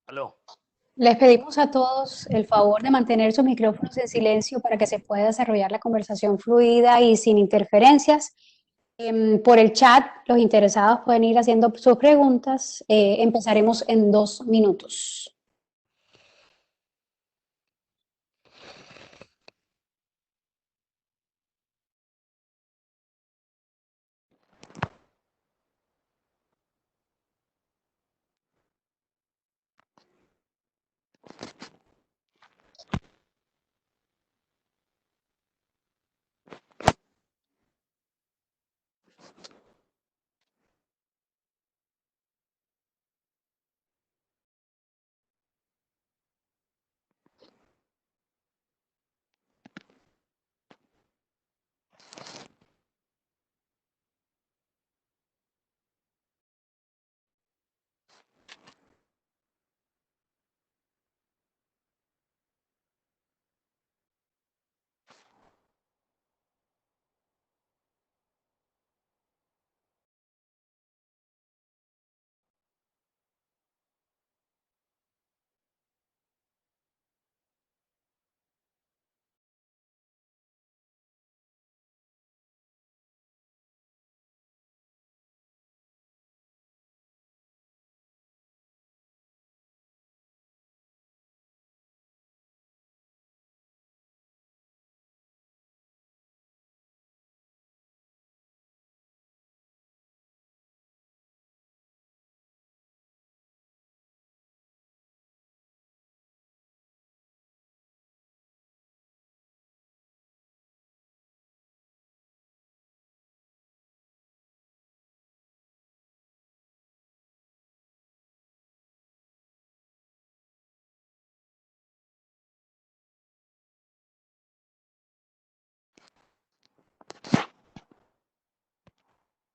Aló. Les pedimos a todos el favor de mantener sus micrófonos en silencio para que se pueda desarrollar la conversación fluida y sin interferencias. Por el chat, los interesados pueden ir haciendo sus preguntas. Empezaremos en 2 minutos.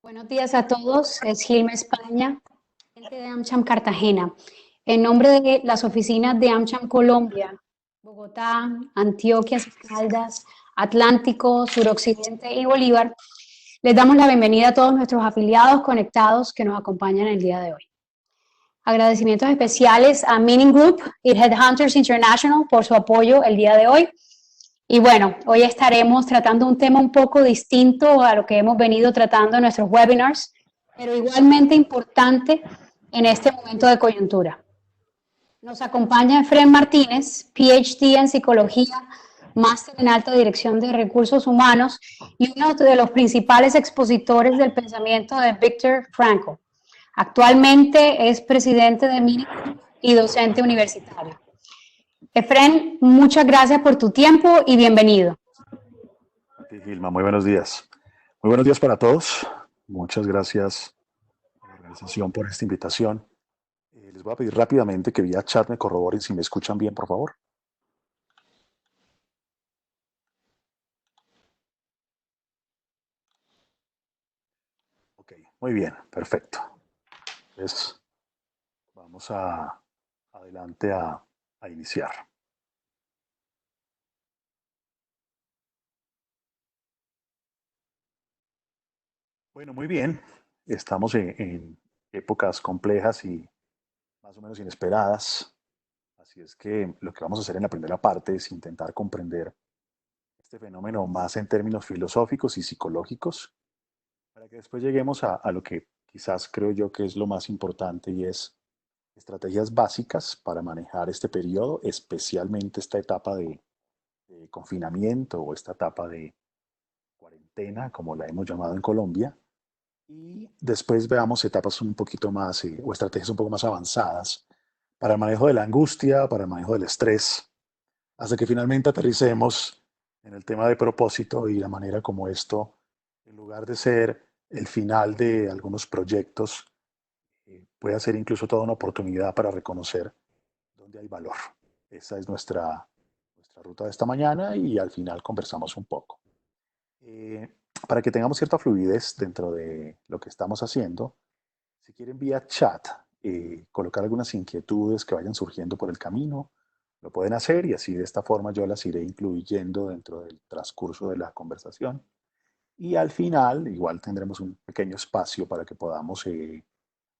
Buenos días a todos, es Gilma España, gente de AmCham Cartagena. En nombre de las oficinas de AmCham Colombia, Bogotá, Antioquia, Caldas, Atlántico, Suroccidente y Bolívar, les damos la bienvenida a todos nuestros afiliados conectados que nos acompañan el día de hoy. Agradecimientos especiales a Meaning Group y Headhunters International por su apoyo el día de hoy. Y bueno, hoy estaremos tratando un tema un poco distinto a lo que hemos venido tratando en nuestros webinars, pero igualmente importante en este momento de coyuntura. Nos acompaña Efren Martínez, PhD en Psicología, máster en Alta Dirección de Recursos Humanos y uno de los principales expositores del pensamiento de Viktor Frankl. Actualmente es presidente de Meaning y docente universitario. Efren, muchas gracias por tu tiempo y bienvenido. Sí, Gilma, muy buenos días. Muy buenos días para todos. Muchas gracias a la organización por esta invitación. Les voy a pedir rápidamente que vía chat me corroboren si me escuchan bien, por favor. Ok, muy bien, perfecto. Entonces, vamos adelante a iniciar. Bueno, muy bien. Estamos en épocas complejas y más o menos inesperadas. Así es que lo que vamos a hacer en la primera parte es intentar comprender este fenómeno más en términos filosóficos y psicológicos, para que después lleguemos a lo que quizás creo yo que es lo más importante y es estrategias básicas para manejar este periodo, especialmente esta etapa de confinamiento o esta etapa de cuarentena, como la hemos llamado en Colombia. Y después veamos etapas un poquito más o estrategias un poco más avanzadas para el manejo de la angustia, para el manejo del estrés, hasta que finalmente aterricemos en el tema de propósito y la manera como esto, en lugar de ser el final de algunos proyectos, puede ser incluso toda una oportunidad para reconocer dónde hay valor. Esa es nuestra ruta de esta mañana y al final conversamos un poco. Eh, para que tengamos cierta fluidez dentro de lo que estamos haciendo, si quieren vía chat colocar algunas inquietudes que vayan surgiendo por el camino, lo pueden hacer y así de esta forma yo las iré incluyendo dentro del transcurso de la conversación. Y al final, igual tendremos un pequeño espacio para que podamos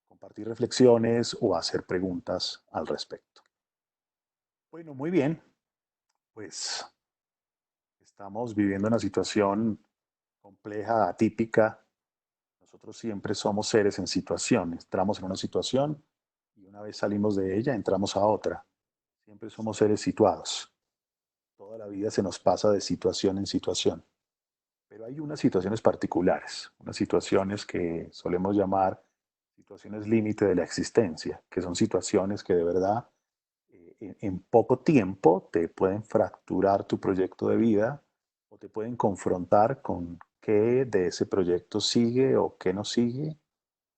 compartir reflexiones o hacer preguntas al respecto. Bueno, muy bien, pues estamos viviendo una situación compleja, atípica. Nosotros siempre somos seres en situación. Entramos en una situación y una vez salimos de ella, entramos a otra. Siempre somos seres situados. Toda la vida se nos pasa de situación en situación. Pero hay unas situaciones particulares, unas situaciones que solemos llamar situaciones límite de la existencia, que son situaciones que de verdad en poco tiempo te pueden fracturar tu proyecto de vida o te pueden confrontar con qué de ese proyecto sigue o qué no sigue,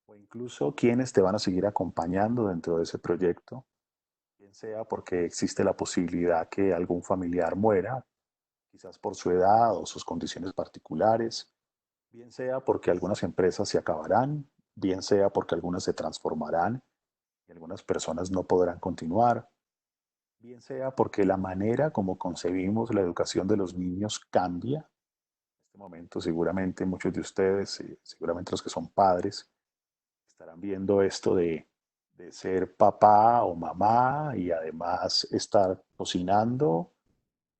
o incluso quiénes te van a seguir acompañando dentro de ese proyecto, bien sea porque existe la posibilidad que algún familiar muera, quizás por su edad o sus condiciones particulares, bien sea porque algunas empresas se acabarán, bien sea porque algunas se transformarán y algunas personas no podrán continuar, bien sea porque la manera como concebimos la educación de los niños cambia. En este momento seguramente muchos de ustedes, seguramente los que son padres, estarán viendo esto de ser papá o mamá y además estar cocinando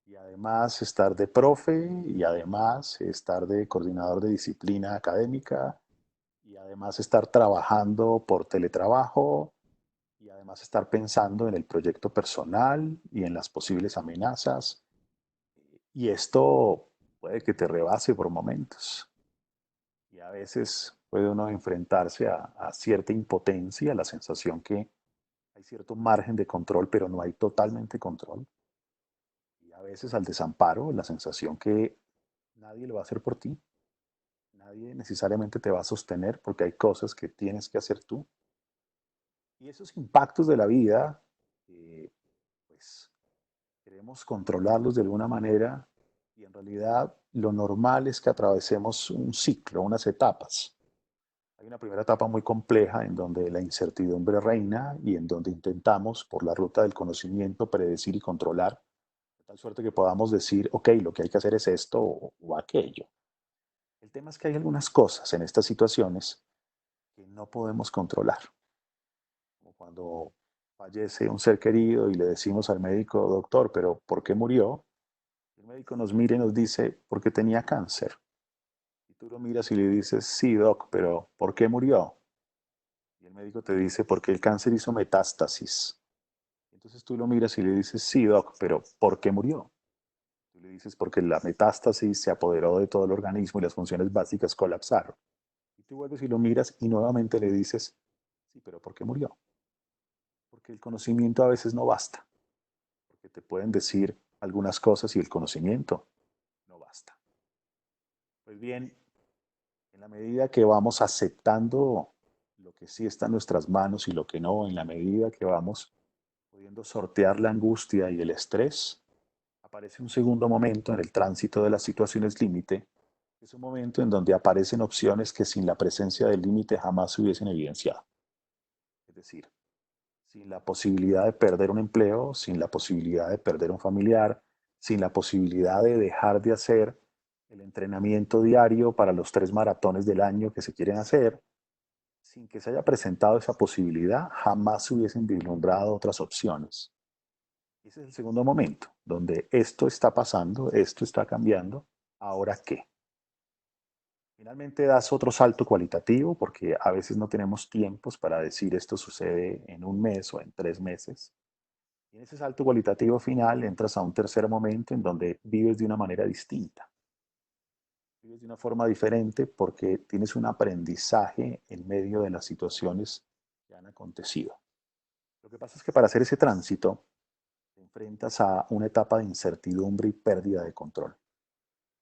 y además estar de profe y además estar de coordinador de disciplina académica y además estar trabajando por teletrabajo y además estar pensando en el proyecto personal y en las posibles amenazas. Y esto puede que te rebase por momentos. Y a veces puede uno enfrentarse a cierta impotencia, la sensación que hay cierto margen de control, pero no hay totalmente control. Y a veces al desamparo, la sensación que nadie lo va a hacer por ti, nadie necesariamente te va a sostener porque hay cosas que tienes que hacer tú. Y esos impactos de la vida, pues queremos controlarlos de alguna manera y en realidad lo normal es que atravesemos un ciclo, unas etapas. Hay una primera etapa muy compleja en donde la incertidumbre reina y en donde intentamos, por la ruta del conocimiento, predecir y controlar, de tal suerte que podamos decir, ok, lo que hay que hacer es esto o aquello. El tema es que hay algunas cosas en estas situaciones que no podemos controlar, como cuando fallece un ser querido y le decimos al médico, doctor, pero ¿por qué murió? El médico nos mira y nos dice, porque tenía cáncer. Y tú lo miras y le dices, sí, doc, pero ¿por qué murió? Y el médico te dice, porque el cáncer hizo metástasis. Entonces tú lo miras y le dices, sí, doc, pero ¿por qué murió? Tú le dices, porque la metástasis se apoderó de todo el organismo y las funciones básicas colapsaron. Y tú vuelves y lo miras y nuevamente le dices, sí, pero ¿por qué murió? Porque el conocimiento a veces no basta. Porque te pueden decir algunas cosas y el conocimiento no basta. Pues bien, en la medida que vamos aceptando lo que sí está en nuestras manos y lo que no, en la medida que vamos pudiendo sortear la angustia y el estrés, aparece un segundo momento en el tránsito de las situaciones límite Es un momento en donde aparecen opciones que sin la presencia del límite jamás se hubiesen evidenciado. Es decir, sin la posibilidad de perder un empleo, sin la posibilidad de perder un familiar, sin la posibilidad de dejar de hacer el entrenamiento diario para los 3 maratones del año que se quieren hacer, sin que se haya presentado esa posibilidad, jamás se hubiesen vislumbrado otras opciones. Ese es el segundo momento, donde esto está pasando, esto está cambiando, ¿ahora qué? Finalmente das otro salto cualitativo porque a veces no tenemos tiempos para decir esto sucede en un mes o en 3 meses. Y en ese salto cualitativo final entras a un tercer momento en donde vives de una manera distinta. Vives de una forma diferente porque tienes un aprendizaje en medio de las situaciones que han acontecido. Lo que pasa es que para hacer ese tránsito te enfrentas a una etapa de incertidumbre y pérdida de control.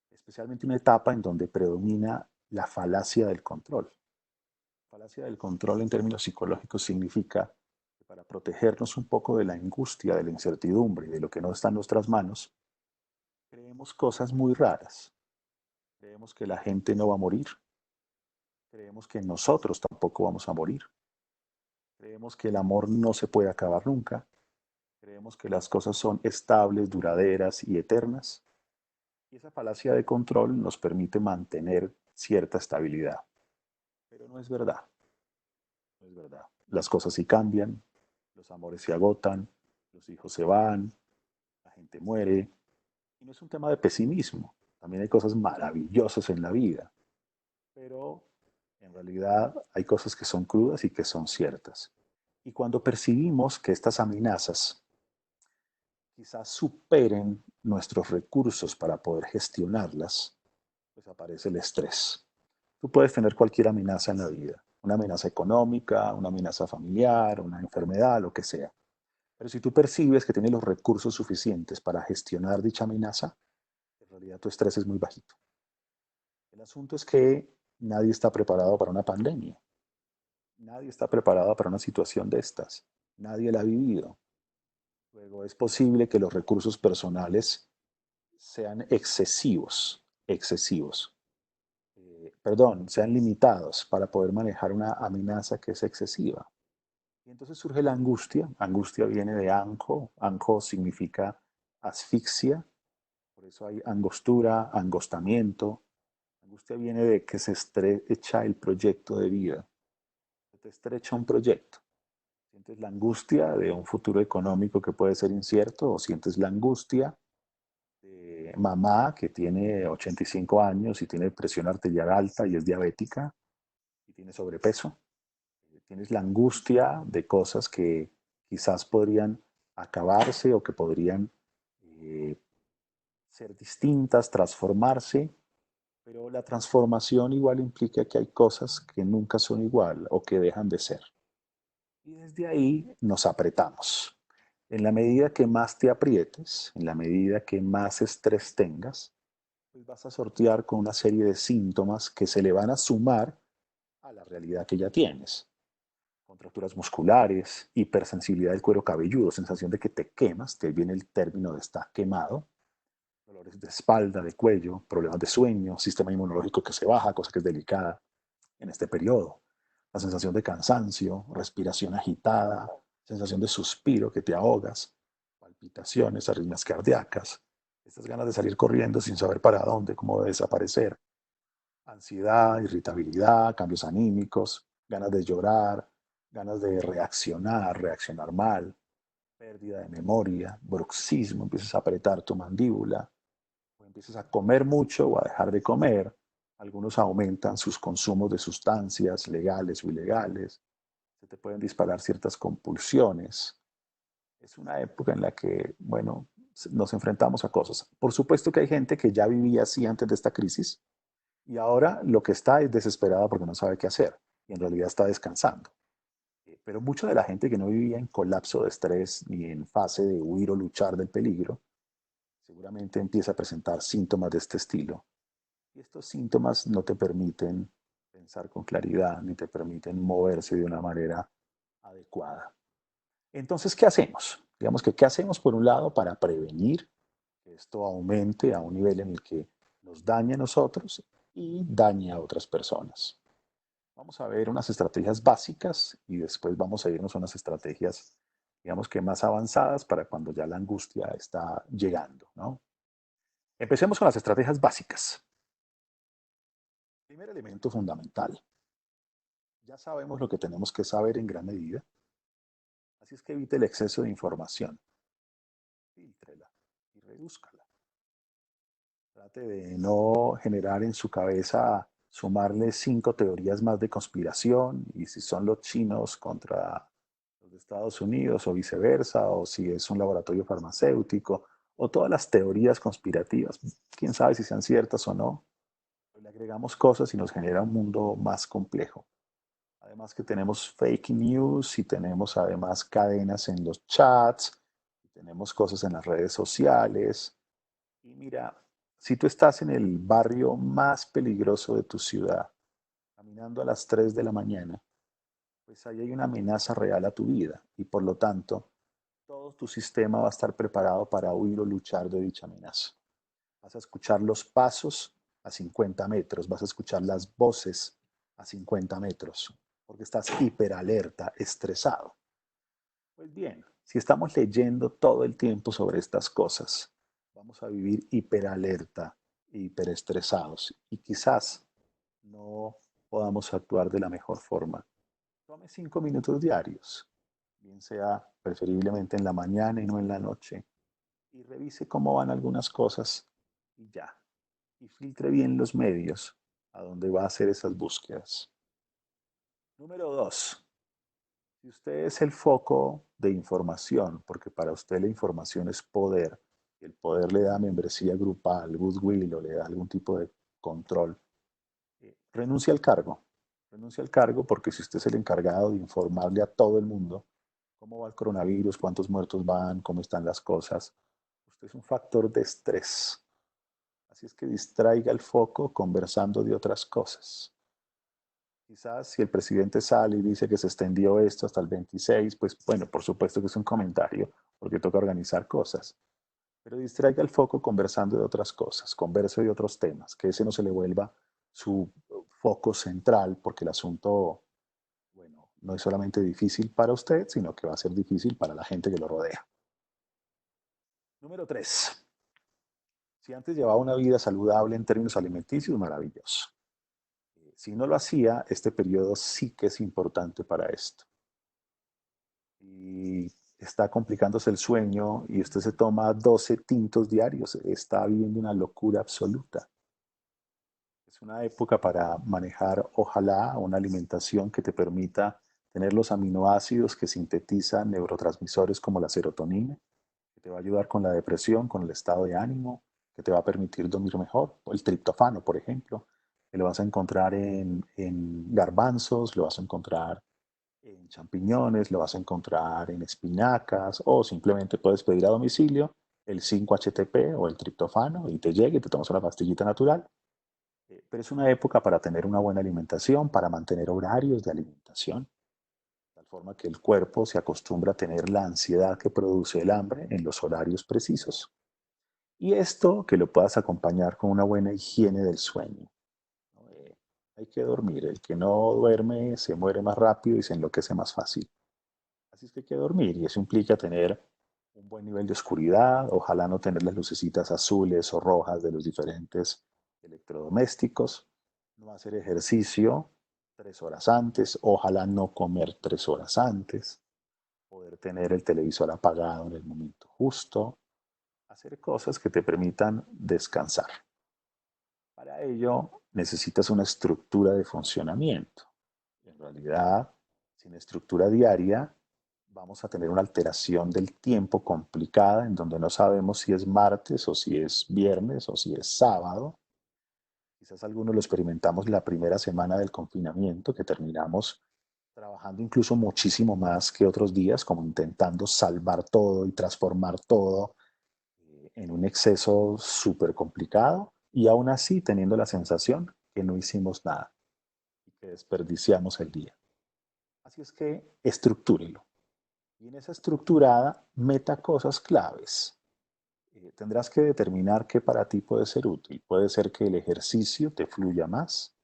Especialmente una etapa en donde predomina la falacia del control. La falacia del control en términos psicológicos significa que para protegernos un poco de la angustia, de la incertidumbre y de lo que no está en nuestras manos, creemos cosas muy raras. Creemos que la gente no va a morir. Creemos que nosotros tampoco vamos a morir. Creemos que el amor no se puede acabar nunca. Creemos que las cosas son estables, duraderas y eternas. Y esa falacia de control nos permite mantener cierta estabilidad. Pero no es verdad. No es verdad. Las cosas sí cambian, los amores se agotan, los hijos se van, la gente muere. Y no es un tema de pesimismo. También hay cosas maravillosas en la vida. Pero en realidad hay cosas que son crudas y que son ciertas. Y cuando percibimos que estas amenazas quizás superen nuestros recursos para poder gestionarlas, pues aparece el estrés. Tú puedes tener cualquier amenaza en la vida, una amenaza económica, una amenaza familiar, una enfermedad, lo que sea. Pero si tú percibes que tienes los recursos suficientes para gestionar dicha amenaza, en realidad tu estrés es muy bajito. El asunto es que nadie está preparado para una pandemia. Nadie está preparado para una situación de estas. Nadie la ha vivido. Luego es posible que los recursos personales sean excesivos, perdón, sean limitados para poder manejar una amenaza que es excesiva. Y entonces surge la angustia. Angustia viene de anjo. Anjo significa asfixia. Por eso hay angostura, angostamiento. Angustia viene de que se estrecha el proyecto de vida. Se te estrecha un proyecto. Sientes la angustia de un futuro económico que puede ser incierto o sientes la angustia de mamá que tiene 85 años y tiene presión arterial alta y es diabética y tiene sobrepeso. Tienes la angustia de cosas que quizás podrían acabarse o que podrían eh, ser distintas, transformarse, pero la transformación igual implica que hay cosas que nunca son igual o que dejan de ser. Y desde ahí nos apretamos. En la medida que más te aprietes, en la medida que más estrés tengas, pues vas a sortear con una serie de síntomas que se le van a sumar a la realidad que ya tienes. Contracturas musculares, hipersensibilidad del cuero cabelludo, sensación de que te quemas, te viene el término de estar quemado, dolores de espalda, de cuello, problemas de sueño, sistema inmunológico que se baja, cosa que es delicada en este periodo, la sensación de cansancio, respiración agitada, sensación de suspiro que te ahogas, palpitaciones, arritmias cardíacas, estas ganas de salir corriendo sin saber para dónde, cómo desaparecer, ansiedad, irritabilidad, cambios anímicos, ganas de llorar, ganas de reaccionar mal, pérdida de memoria, bruxismo, empiezas a apretar tu mandíbula, o empiezas a comer mucho o a dejar de comer. Algunos aumentan sus consumos de sustancias legales o ilegales, se te pueden disparar ciertas compulsiones. Es una época en la que, bueno, nos enfrentamos a cosas. Por supuesto que hay gente que ya vivía así antes de esta crisis y ahora lo que está es desesperada porque no sabe qué hacer y en realidad está descansando. Pero mucha de la gente que no vivía en colapso de estrés ni en fase de huir o luchar del peligro, seguramente empieza a presentar síntomas de este estilo. Y estos síntomas no te permiten pensar con claridad ni te permiten moverse de una manera adecuada. Entonces, ¿qué hacemos? Digamos que, ¿qué hacemos por un lado para prevenir que esto aumente a un nivel en el que nos dañe a nosotros y dañe a otras personas. Vamos a ver unas estrategias básicas y después vamos a irnos a unas estrategias, digamos que más avanzadas para cuando ya la angustia está llegando, ¿no? Empecemos con las estrategias básicas. Primer elemento fundamental. Ya sabemos lo que tenemos que saber en gran medida, así es que evite el exceso de información. Fíltrela y redúzcala. Trate de no generar en su cabeza sumarle 5 teorías más de conspiración y si son los chinos contra los de Estados Unidos o viceversa, o si es un laboratorio farmacéutico, o todas las teorías conspirativas. Quién sabe si sean ciertas o no. Le agregamos cosas y nos genera un mundo más complejo. Además que tenemos fake news y tenemos además cadenas en los chats, y tenemos cosas en las redes sociales. Y mira, si tú estás en el barrio más peligroso de tu ciudad, caminando a las 3 de la mañana, pues ahí hay una amenaza real a tu vida y por lo tanto todo tu sistema va a estar preparado para huir o luchar de dicha amenaza. Vas a escuchar los pasos a 50 metros, vas a escuchar las voces a 50 metros, porque estás hiperalerta, estresado. Pues bien, si estamos leyendo todo el tiempo sobre estas cosas, vamos a vivir hiperalerta e hiperestresados y quizás no podamos actuar de la mejor forma. Tome 5 minutos diarios, bien sea preferiblemente en la mañana y no en la noche, y revise cómo van algunas cosas y ya. Y filtre bien los medios a donde va a hacer esas búsquedas. Número 2. Si usted es el foco de información, porque para usted la información es poder, y el poder le da membresía grupal, goodwill o le da algún tipo de control, renuncia al cargo. Renuncia al cargo porque si usted es el encargado de informarle a todo el mundo cómo va el coronavirus, cuántos muertos van, cómo están las cosas, usted es un factor de estrés. Así es que distraiga el foco conversando de otras cosas. Quizás si el presidente sale y dice que se extendió esto hasta el 26, pues bueno, por supuesto que es un comentario, porque toca organizar cosas. Pero distraiga el foco conversando de otras cosas, converse de otros temas, que ese no se le vuelva su foco central, porque el asunto, bueno, no es solamente difícil para usted, sino que va a ser difícil para la gente que lo rodea. Número 3. Si antes llevaba una vida saludable en términos alimenticios, maravilloso. Si no lo hacía, este periodo sí que es importante para esto. Y está complicándose el sueño y usted se toma 12 tintos diarios, está viviendo una locura absoluta. Es una época para manejar, ojalá, una alimentación que te permita tener los aminoácidos que sintetizan neurotransmisores como la serotonina, que te va a ayudar con la depresión, con el estado de ánimo, que te va a permitir dormir mejor. O el triptofano, por ejemplo, que lo vas a encontrar en garbanzos, lo vas a encontrar en champiñones, lo vas a encontrar en espinacas o simplemente puedes pedir a domicilio el 5-HTP o el triptofano y te llega y te tomas una pastillita natural. Pero es una época para tener una buena alimentación, para mantener horarios de alimentación, de tal forma que el cuerpo se acostumbra a tener la ansiedad que produce el hambre en los horarios precisos. Y esto que lo puedas acompañar con una buena higiene del sueño. ¿No? Hay que dormir. El que no duerme se muere más rápido y se enloquece más fácil. Así es que hay que dormir y eso implica tener un buen nivel de oscuridad, ojalá no tener las lucecitas azules o rojas de los diferentes electrodomésticos, no hacer ejercicio 3 horas antes, ojalá no comer 3 horas antes, poder tener el televisor apagado en el momento justo, hacer cosas que te permitan descansar. Para ello necesitas una estructura de funcionamiento. En realidad, sin estructura diaria, vamos a tener una alteración del tiempo complicada en donde no sabemos si es martes o si es viernes o si es sábado. Quizás algunos lo experimentamos la primera semana del confinamiento, que terminamos trabajando incluso muchísimo más que otros días, como intentando salvar todo y transformar todo en un exceso súper complicado y aún así teniendo la sensación que no hicimos nada y que desperdiciamos el día. Así es que estructúrelo. Y en esa estructurada meta cosas claves. Tendrás que determinar qué para ti puede ser útil. Puede ser que el ejercicio te fluya más.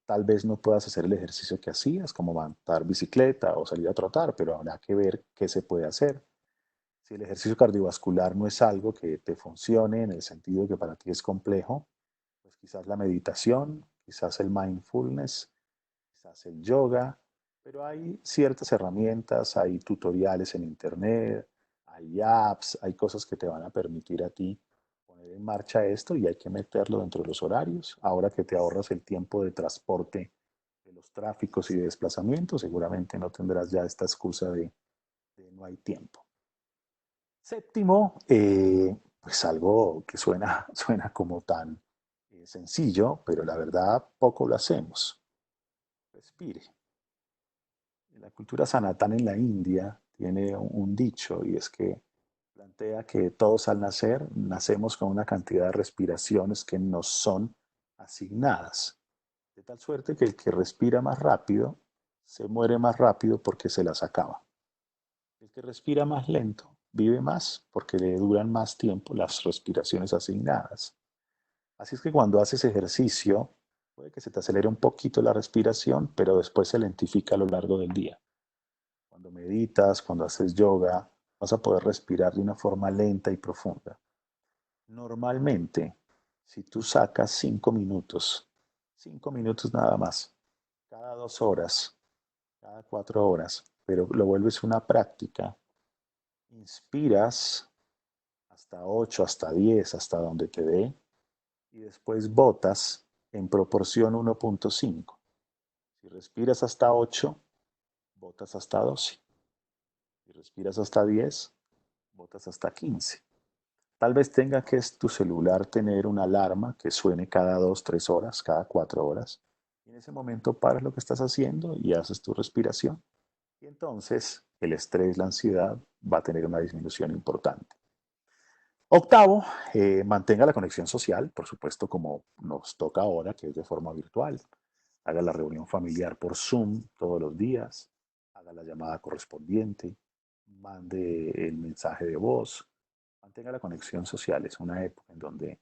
Tal vez no puedas hacer el ejercicio que hacías, como montar bicicleta o salir a trotar, pero habrá que ver qué se puede hacer. Si el ejercicio cardiovascular no es algo que te funcione en el sentido de que para ti es complejo, pues quizás la meditación, quizás el mindfulness, quizás el yoga, pero hay ciertas herramientas, hay tutoriales en internet, hay apps, hay cosas que te van a permitir a ti poner en marcha esto y hay que meterlo dentro de los horarios. Ahora que te ahorras el tiempo de transporte de los tráficos y de desplazamiento, seguramente no tendrás ya esta excusa de no hay tiempo. Séptimo, pues algo que suena como tan sencillo, pero la verdad poco lo hacemos. Respire. La cultura sanatán en la India tiene un dicho y es que plantea que todos al nacer nacemos con una cantidad de respiraciones que nos son asignadas, de tal suerte que el que respira más rápido se muere más rápido porque se las acaba. El que respira más lento vive más porque le duran más tiempo las respiraciones asignadas. Así es que cuando haces ejercicio, puede que se te acelere un poquito la respiración, pero después se lentifica a lo largo del día. Cuando meditas, cuando haces yoga, vas a poder respirar de una forma lenta y profunda. Normalmente, si tú sacas 5 minutos nada más, cada 2 horas, cada 4 horas, pero lo vuelves una práctica, inspiras hasta 8, hasta 10, hasta donde te dé, y después botas en proporción 1.5. Si respiras hasta 8, botas hasta 12. Si respiras hasta 10, botas hasta 15. Tal vez tenga que tu celular tener una alarma que suene cada 2, 3 horas, cada 4 horas. Y en ese momento paras lo que estás haciendo y haces tu respiración. Y entonces el estrés, la ansiedad va a tener una disminución importante. Octavo, mantenga la conexión social, por supuesto, como nos toca ahora, que es de forma virtual. Haga la reunión familiar por Zoom todos los días, haga la llamada correspondiente, mande el mensaje de voz, mantenga la conexión social. Es una época en donde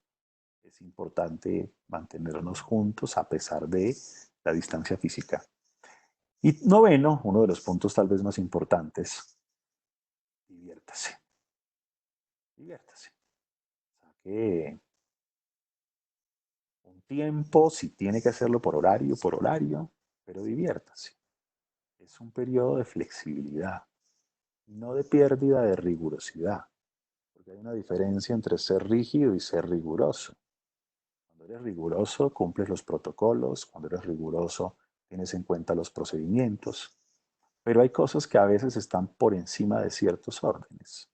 es importante mantenernos juntos a pesar de la distancia física. Y noveno, uno de los puntos tal vez más importantes, diviértase. Diviértase. Saque un tiempo, si tiene que hacerlo por horario, pero diviértase. Es un periodo de flexibilidad, no de pérdida de rigurosidad, porque hay una diferencia entre ser rígido y ser riguroso. Cuando eres riguroso, cumples los protocolos, cuando eres riguroso, tienes en cuenta los procedimientos, pero hay cosas que a veces están por encima de ciertos órdenes.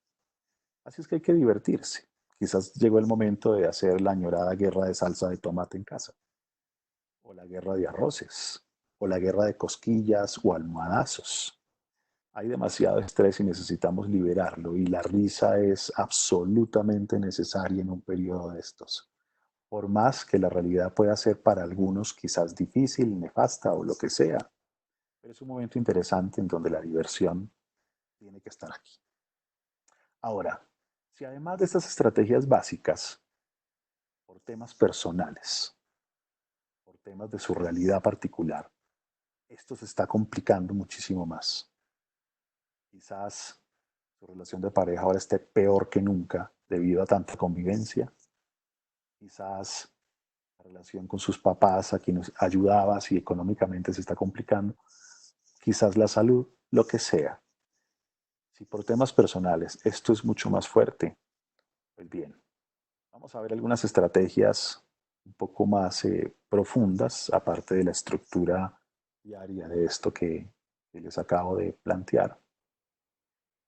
Así es que hay que divertirse. Quizás llegó el momento de hacer la añorada guerra de salsa de tomate en casa, o la guerra de arroces, o la guerra de cosquillas o almohadazos. Hay demasiado estrés y necesitamos liberarlo y la risa es absolutamente necesaria en un periodo de estos. Por más que la realidad pueda ser para algunos quizás difícil, nefasta o lo que sea, pero es un momento interesante en donde la diversión tiene que estar aquí. Ahora, si además de estas estrategias básicas, por temas personales, por temas de su realidad particular, esto se está complicando muchísimo más. Quizás su relación de pareja ahora esté peor que nunca debido a tanta convivencia. Quizás la relación con sus papás, a quienes ayudabas y económicamente se está complicando. Quizás la salud, lo que sea. Si por temas personales esto es mucho más fuerte, pues bien, vamos a ver algunas estrategias un poco más profundas, aparte de la estructura diaria de esto que les acabo de plantear,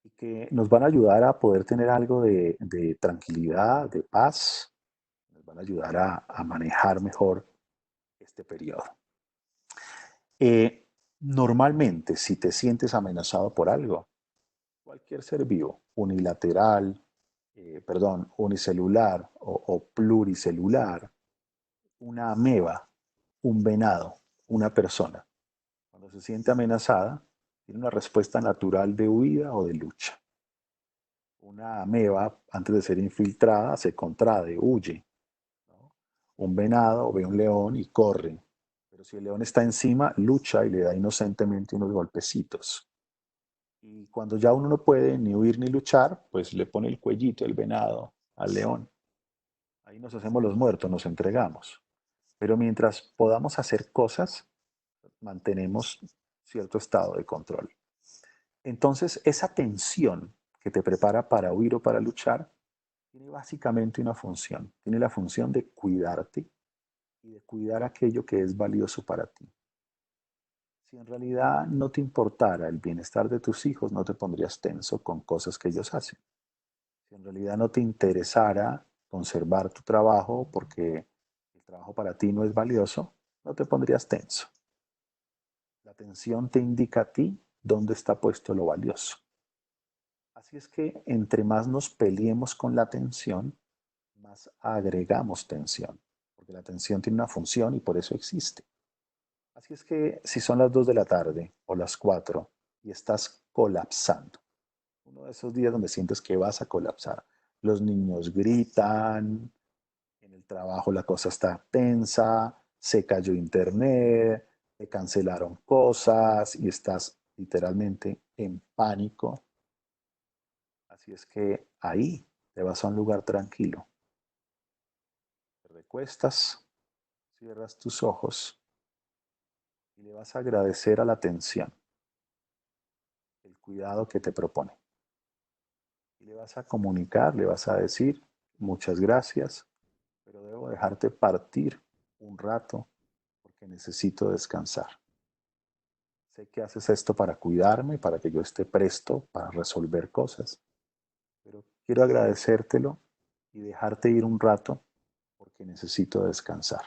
y que nos van a ayudar a poder tener algo de tranquilidad, de paz, nos van a ayudar a manejar mejor este periodo. Normalmente, si te sientes amenazado por algo, cualquier ser vivo, unicelular o pluricelular, una ameba, un venado, una persona, cuando se siente amenazada, tiene una respuesta natural de huida o de lucha. Una ameba, antes de ser infiltrada, se contrae, huye, ¿no? Un venado ve un león y corre. Pero si el león está encima, lucha y le da inocentemente unos golpecitos. Y cuando ya uno no puede ni huir ni luchar, pues le pone el cuellito el venado al león. Ahí nos hacemos los muertos, nos entregamos. Pero mientras podamos hacer cosas, mantenemos cierto estado de control. Entonces, esa tensión que te prepara para huir o para luchar tiene básicamente una función. Tiene la función de cuidarte y de cuidar aquello que es valioso para ti. Si en realidad no te importara el bienestar de tus hijos, no te pondrías tenso con cosas que ellos hacen. Si en realidad no te interesara conservar tu trabajo porque el trabajo para ti no es valioso, no te pondrías tenso. La tensión te indica a ti dónde está puesto lo valioso. Así es que entre más nos peleemos con la tensión, más agregamos tensión, porque la tensión tiene una función y por eso existe. Así es que si son las 2 de la tarde o las 4 y estás colapsando, uno de esos días donde sientes que vas a colapsar, los niños gritan, en el trabajo la cosa está tensa, se cayó internet, te cancelaron cosas y estás literalmente en pánico. Así es que ahí te vas a un lugar tranquilo, te recuestas, cierras tus ojos y le vas a agradecer a la atención el cuidado que te propone. Y le vas a comunicar, le vas a decir, muchas gracias, pero debo dejarte partir un rato porque necesito descansar. Sé que haces esto para cuidarme, para que yo esté presto para resolver cosas, pero quiero agradecértelo y dejarte ir un rato porque necesito descansar.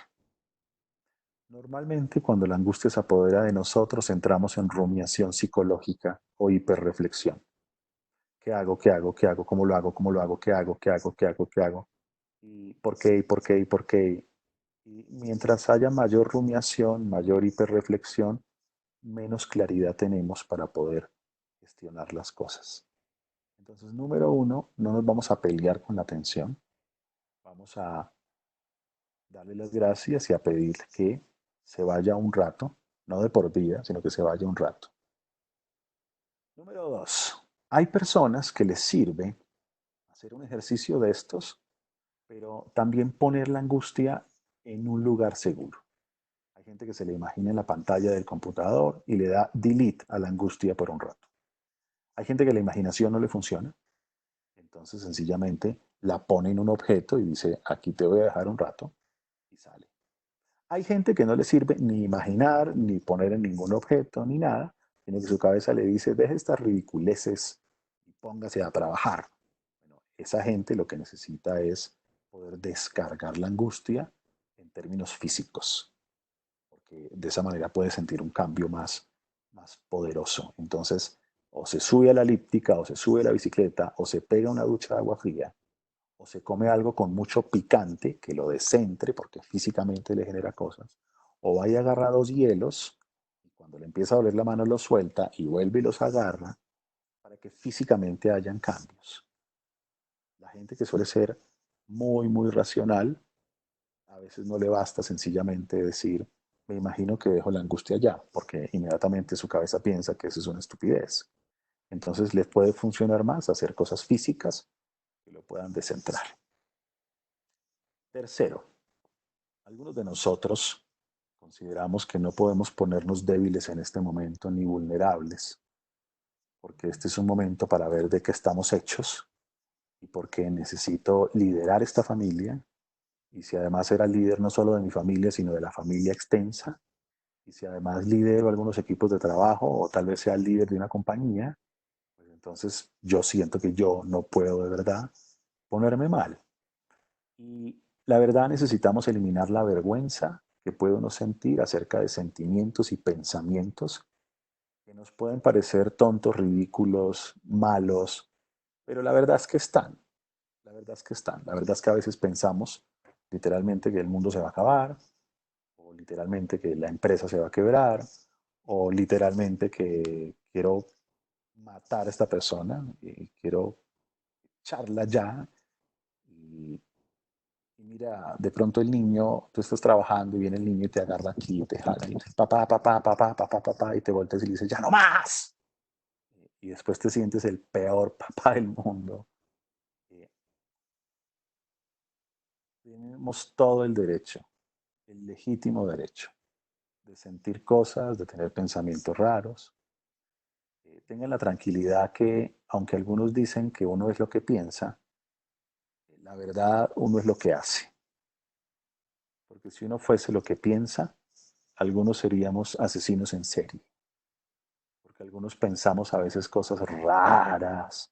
Normalmente cuando la angustia se apodera de nosotros entramos en rumiación psicológica o hiperreflexión. ¿Qué hago? ¿Qué hago? ¿Qué hago? ¿Cómo lo hago? ¿Cómo lo hago? ¿Qué hago? ¿Qué hago? ¿Qué hago? ¿Qué hago? ¿Y por qué? ¿Y por qué? ¿Y por qué? Y mientras haya mayor rumiación, mayor hiperreflexión, menos claridad tenemos para poder gestionar las cosas. Entonces, número uno, no nos vamos a pelear con la tensión. Vamos a darle las gracias y a pedir que se vaya un rato, no de por vida, sino que se vaya un rato. Número dos, hay personas que les sirve hacer un ejercicio de estos, pero también poner la angustia en un lugar seguro. Hay gente que se le imagina en la pantalla del computador y le da delete a la angustia por un rato. Hay gente que la imaginación no le funciona, entonces sencillamente la pone en un objeto y dice, aquí te voy a dejar un rato y sale. Hay gente que no le sirve ni imaginar, ni poner en ningún objeto, ni nada, sino que su cabeza le dice, deje estas ridiculeces y póngase a trabajar. Bueno, esa gente lo que necesita es poder descargar la angustia en términos físicos, porque de esa manera puede sentir un cambio más poderoso. Entonces, o se sube a la elíptica, o se sube a la bicicleta, o se pega una ducha de agua fría, o se come algo con mucho picante que lo descentre porque físicamente le genera cosas, o vaya a agarrar dos hielos y cuando le empieza a doler la mano los suelta y vuelve y los agarra para que físicamente hayan cambios. La gente que suele ser muy racional, a veces no le basta sencillamente decir, me imagino que dejo la angustia ya, porque inmediatamente su cabeza piensa que eso es una estupidez. Entonces les puede funcionar más hacer cosas físicas que lo puedan descentrar. Tercero, algunos de nosotros consideramos que no podemos ponernos débiles en este momento ni vulnerables, porque este es un momento para ver de qué estamos hechos y porque necesito liderar esta familia. Y si además era líder no solo de mi familia, sino de la familia extensa, y si además lidero algunos equipos de trabajo o tal vez sea el líder de una compañía, pues entonces yo siento que yo no puedo de verdad ponerme mal. Y la verdad necesitamos eliminar la vergüenza que puede uno sentir acerca de sentimientos y pensamientos que nos pueden parecer tontos, ridículos, malos, pero la verdad es que están. La verdad es que están. La verdad es que a veces pensamos literalmente que el mundo se va a acabar, o literalmente que la empresa se va a quebrar, o literalmente que quiero matar a esta persona y quiero charla ya. Y, y mira, de pronto el niño, tú estás trabajando y viene el niño y te agarra aquí y te jala y papá, papá, papá, papá, papá, y te volteas y le dices, ya no más. Y después te sientes el peor papá del mundo. Eh, Tenemos todo el derecho, el legítimo derecho de sentir cosas, de tener pensamientos raros. Tengan la tranquilidad que, aunque algunos dicen que uno es lo que piensa, la verdad uno es lo que hace. Porque si uno fuese lo que piensa, algunos seríamos asesinos en serie. Porque algunos pensamos a veces cosas raras,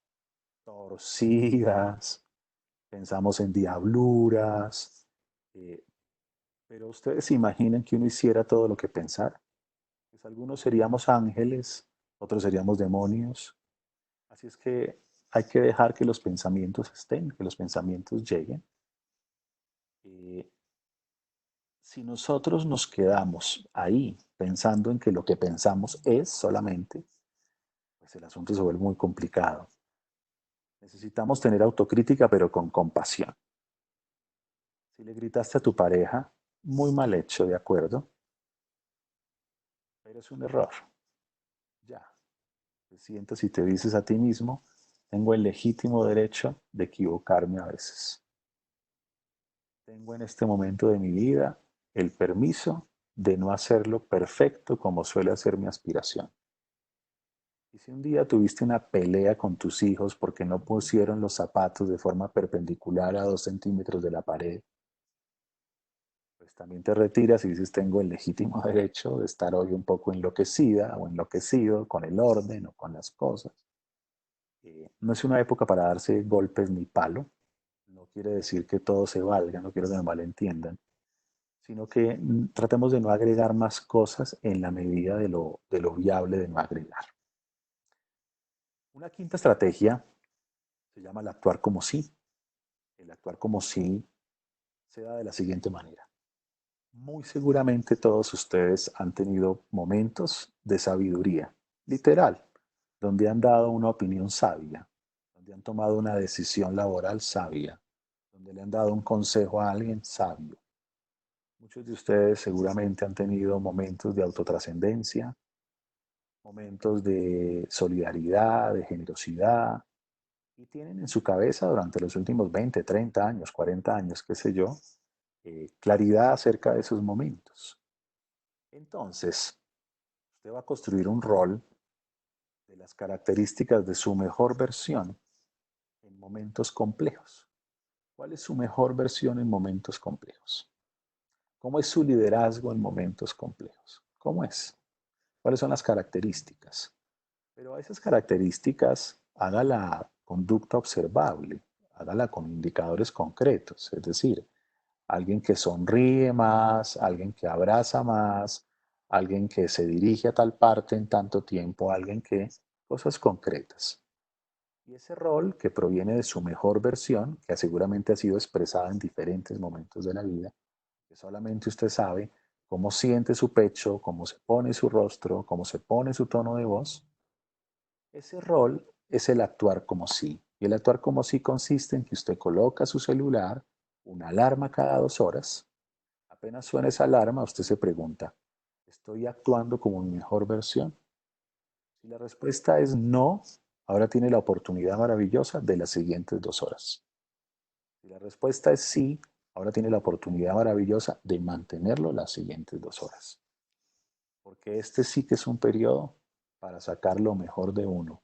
torcidas, pensamos en diabluras. eh, pero ustedes se imaginan que uno hiciera todo lo que pensara. Pues algunos seríamos ángeles, otros seríamos demonios. Así es que hay que dejar que los pensamientos estén, que los pensamientos lleguen. Eh, si nosotros nos quedamos ahí pensando en que lo que pensamos es solamente, pues el asunto se vuelve muy complicado. Necesitamos tener autocrítica, pero con compasión. Si le gritaste a tu pareja, muy mal hecho, ¿de acuerdo? Pero es un error. Ya. Te sientas y te dices a ti mismo, tengo el legítimo derecho de equivocarme a veces. Tengo en este momento de mi vida el permiso de no hacerlo perfecto como suele hacer mi aspiración. Y si un día tuviste una pelea con tus hijos porque no pusieron los zapatos de forma perpendicular a 2 centímetros de la pared, pues también te retiras y dices, tengo el legítimo derecho de estar hoy un poco enloquecida o enloquecido con el orden o con las cosas. No es una época para darse golpes ni palo. No quiere decir que todo se valga, no quiero que me malentiendan, sino que tratemos de no agregar más cosas en la medida de lo viable de no agregar. Una quinta estrategia se llama el actuar como sí. El actuar como sí se da de la siguiente manera. Muy seguramente todos ustedes han tenido momentos de sabiduría, literal, donde han dado una opinión sabia, donde han tomado una decisión laboral sabia, donde le han dado un consejo a alguien sabio. Muchos de ustedes seguramente han tenido momentos de autotrascendencia, momentos de solidaridad, de generosidad, y tienen en su cabeza durante los últimos 20, 30 años, 40 años, qué sé yo, claridad acerca de esos momentos. Entonces, usted va a construir un rol de las características de su mejor versión en momentos complejos. ¿Cuál es su mejor versión en momentos complejos? ¿Cómo es su liderazgo en momentos complejos? ¿Cómo es? ¿Cuáles son las características? Pero a esas características haga la conducta observable, hágala con indicadores concretos, es decir, alguien que sonríe más, alguien que abraza más, alguien que se dirige a tal parte en tanto tiempo, alguien que cosas concretas. Y ese rol que proviene de su mejor versión, que seguramente ha sido expresada en diferentes momentos de la vida, que solamente usted sabe cómo siente su pecho, cómo se pone su rostro, cómo se pone su tono de voz, ese rol es el actuar como sí. Y el actuar como sí consiste en que usted coloca su celular, una alarma cada 2 horas. Apenas suena esa alarma, usted se pregunta, ¿estoy actuando como mi mejor versión? Si la respuesta es no, ahora tiene la oportunidad maravillosa de las siguientes 2 horas. Si la respuesta es sí, ahora tiene la oportunidad maravillosa de mantenerlo las siguientes 2 horas. Porque este sí que es un periodo para sacar lo mejor de uno.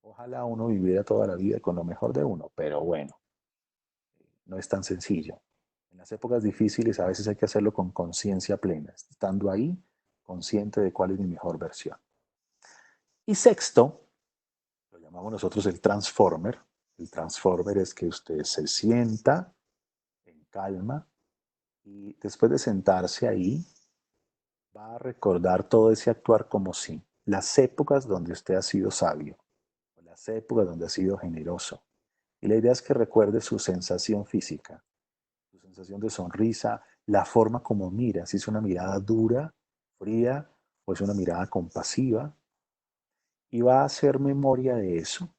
Ojalá uno viviera toda la vida con lo mejor de uno, pero bueno, no es tan sencillo. En las épocas difíciles a veces hay que hacerlo con conciencia plena, estando ahí, consciente de cuál es mi mejor versión. Y sexto, lo llamamos nosotros el transformer. El transformer es que usted se sienta en calma y después de sentarse ahí, va a recordar todo ese actuar como si, las épocas donde usted ha sido sabio, o las épocas donde ha sido generoso. Y la idea es que recuerde su sensación física, su sensación de sonrisa, la forma como mira, si es una mirada dura, fría o es una mirada compasiva. Y va a hacer memoria de eso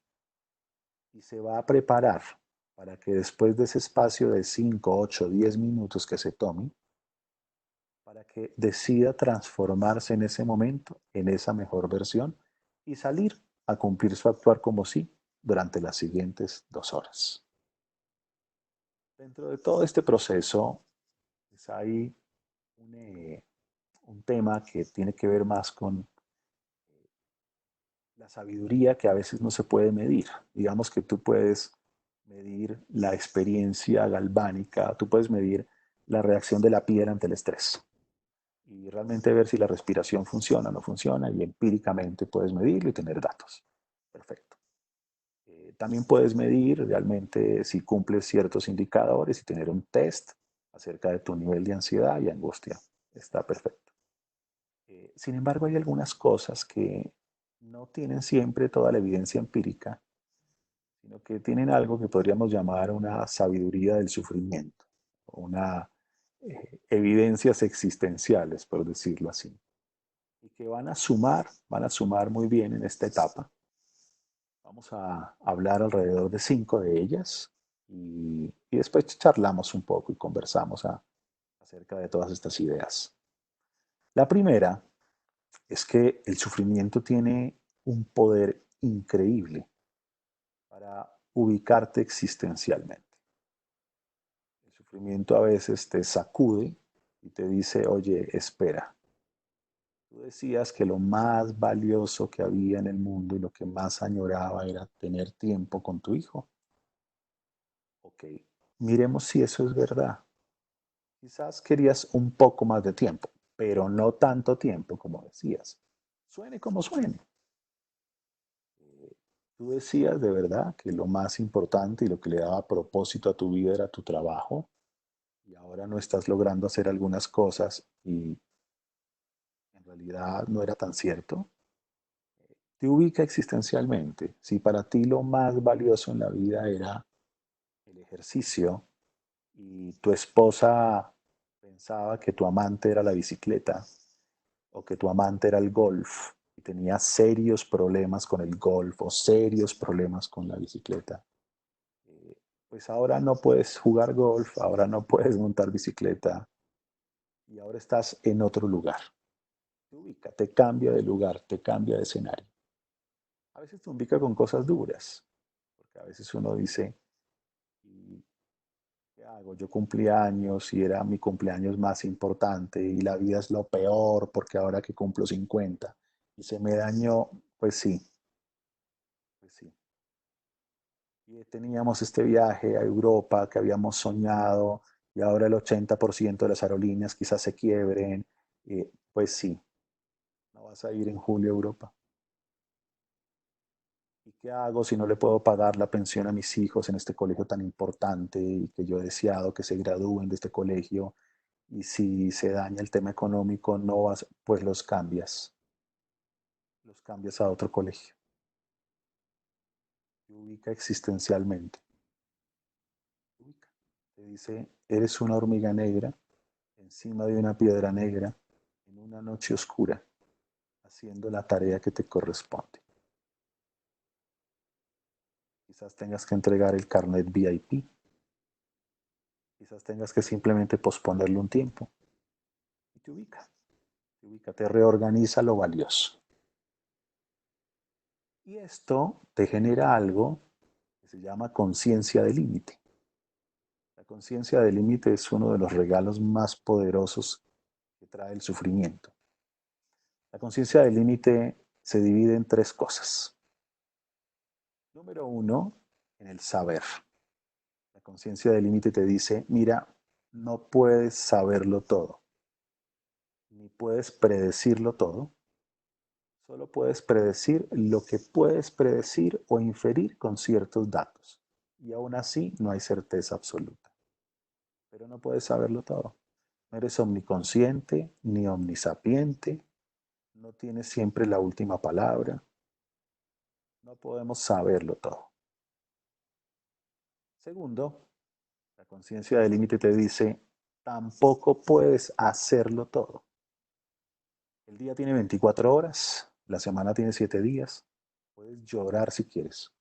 y se va a preparar para que después de ese espacio de 5, 8, 10 minutos que se tome, para que decida transformarse en ese momento, en esa mejor versión y salir a cumplir su actuar como sí durante las siguientes 2 horas. Dentro de todo este proceso, pues hay un tema que tiene que ver más con la sabiduría que a veces no se puede medir. Digamos que tú puedes medir la experiencia galvánica, tú puedes medir la reacción de la piel ante el estrés y realmente ver si la respiración funciona o no funciona y empíricamente puedes medirlo y tener datos. Perfecto. También puedes medir realmente si cumples ciertos indicadores y tener un test acerca de tu nivel de ansiedad y angustia. Está perfecto. Sin embargo, hay algunas cosas que no tienen siempre toda la evidencia empírica, sino que tienen algo que podríamos llamar una sabiduría del sufrimiento, una evidencias existenciales, por decirlo así, y que van a sumar muy bien en esta etapa. Vamos a hablar alrededor de 5 de ellas y después charlamos un poco y conversamos acerca de todas estas ideas. La primera es que el sufrimiento tiene un poder increíble para ubicarte existencialmente. El sufrimiento a veces te sacude y te dice, oye, espera. Tú decías que lo más valioso que había en el mundo y lo que más añoraba era tener tiempo con tu hijo. Ok, miremos si eso es verdad. Quizás querías un poco más de tiempo, pero no tanto tiempo como decías. Suene como suene. Tú decías de verdad que lo más importante y lo que le daba propósito a tu vida era tu trabajo y ahora no estás logrando hacer algunas cosas y en realidad no era tan cierto. Te ubica existencialmente. Si para ti lo más valioso en la vida era el ejercicio y tu esposa pensaba que tu amante era la bicicleta o que tu amante era el golf y tenía serios problemas con el golf o serios problemas con la bicicleta, pues ahora no puedes jugar golf, ahora no puedes montar bicicleta y ahora estás en otro lugar. Te ubica, te cambia de lugar, te cambia de escenario. A veces te ubica con cosas duras, porque a veces uno dice, "¿Y qué hago? Yo cumplí años y era mi cumpleaños más importante y la vida es lo peor porque ahora que cumplo 50 y se me dañó, pues sí, pues sí. Y teníamos este viaje a Europa que habíamos soñado y ahora el 80% de las aerolíneas quizás se quiebren. Pues sí, no vas a ir en julio a Europa. ¿Y qué hago si no le puedo pagar la pensión a mis hijos en este colegio tan importante y que yo he deseado que se gradúen de este colegio? Y si se daña el tema económico, no vas, pues los cambias a otro colegio. Te ubica existencialmente. Te ubica. Te dice, eres una hormiga negra encima de una piedra negra en una noche oscura, haciendo la tarea que te corresponde. Quizás tengas que entregar el carnet VIP, quizás tengas que simplemente posponerlo un tiempo y te ubica, te reorganiza lo valioso. Y esto te genera algo que se llama conciencia de límite. La conciencia de límite es uno de los regalos más poderosos que trae el sufrimiento. La conciencia de límite se divide en 3 cosas. Número 1, en el saber. La conciencia del límite te dice, mira, no puedes saberlo todo, ni puedes predecirlo todo, solo puedes predecir lo que puedes predecir o inferir con ciertos datos. Y aún así no hay certeza absoluta, pero no puedes saberlo todo. No eres omniconsciente ni omnisapiente, no tienes siempre la última palabra, no podemos saberlo todo. Segundo, la conciencia del límite te dice, tampoco puedes hacerlo todo. El día tiene 24 horas, la semana tiene 7 días, puedes llorar si quieres,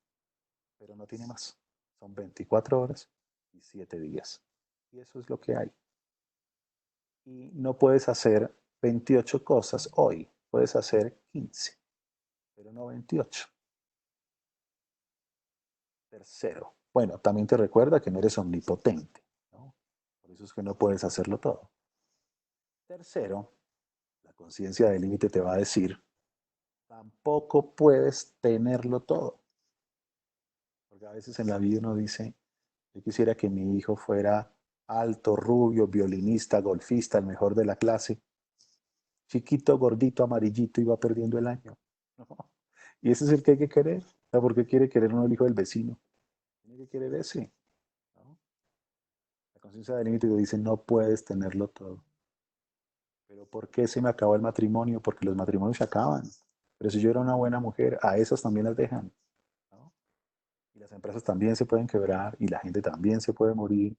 pero no tiene más. Son 24 horas y 7 días. Y eso es lo que hay. Y no puedes hacer 28 cosas hoy, puedes hacer 15, pero no 28. Tercero, bueno, también te recuerda que no eres omnipotente, ¿no? Por eso es que no puedes hacerlo todo. Tercero, la conciencia del límite te va a decir, tampoco puedes tenerlo todo. Porque a veces en la vida uno dice, yo quisiera que mi hijo fuera alto, rubio, violinista, golfista, el mejor de la clase. Chiquito, gordito, amarillito y va perdiendo el año. ¿No? Y ese es el que hay que querer. ¿Por qué quiere querer uno el hijo del vecino? Tiene que querer ese. ¿No? La conciencia del límite te dice, no puedes tenerlo todo. Pero ¿por qué se me acabó el matrimonio? Porque los matrimonios se acaban. Pero si yo era una buena mujer, a esas también las dejan. ¿No? Y las empresas también se pueden quebrar y la gente también se puede morir.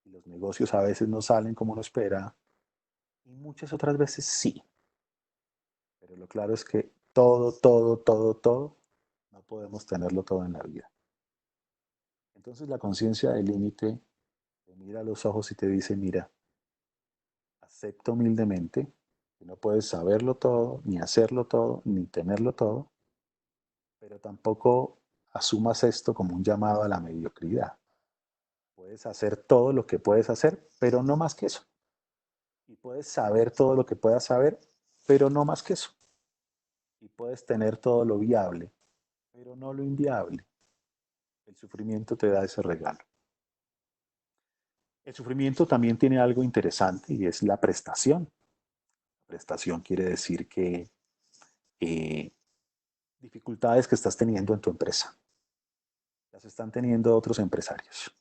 Y los negocios a veces no salen como uno espera. Y muchas otras veces sí. Pero lo claro es que todo, no podemos tenerlo todo en la vida. Entonces la conciencia del límite te mira a los ojos y te dice, mira, acepto humildemente que no puedes saberlo todo, ni hacerlo todo, ni tenerlo todo, pero tampoco asumas esto como un llamado a la mediocridad. Puedes hacer todo lo que puedes hacer, pero no más que eso. Y puedes saber todo lo que puedas saber, pero no más que eso. Y puedes tener todo lo viable, pero no lo inviable. El sufrimiento te da ese regalo. El sufrimiento también tiene algo interesante y es la prestación. La prestación quiere decir que eh, dificultades que estás teniendo en tu empresa las están teniendo otros empresarios.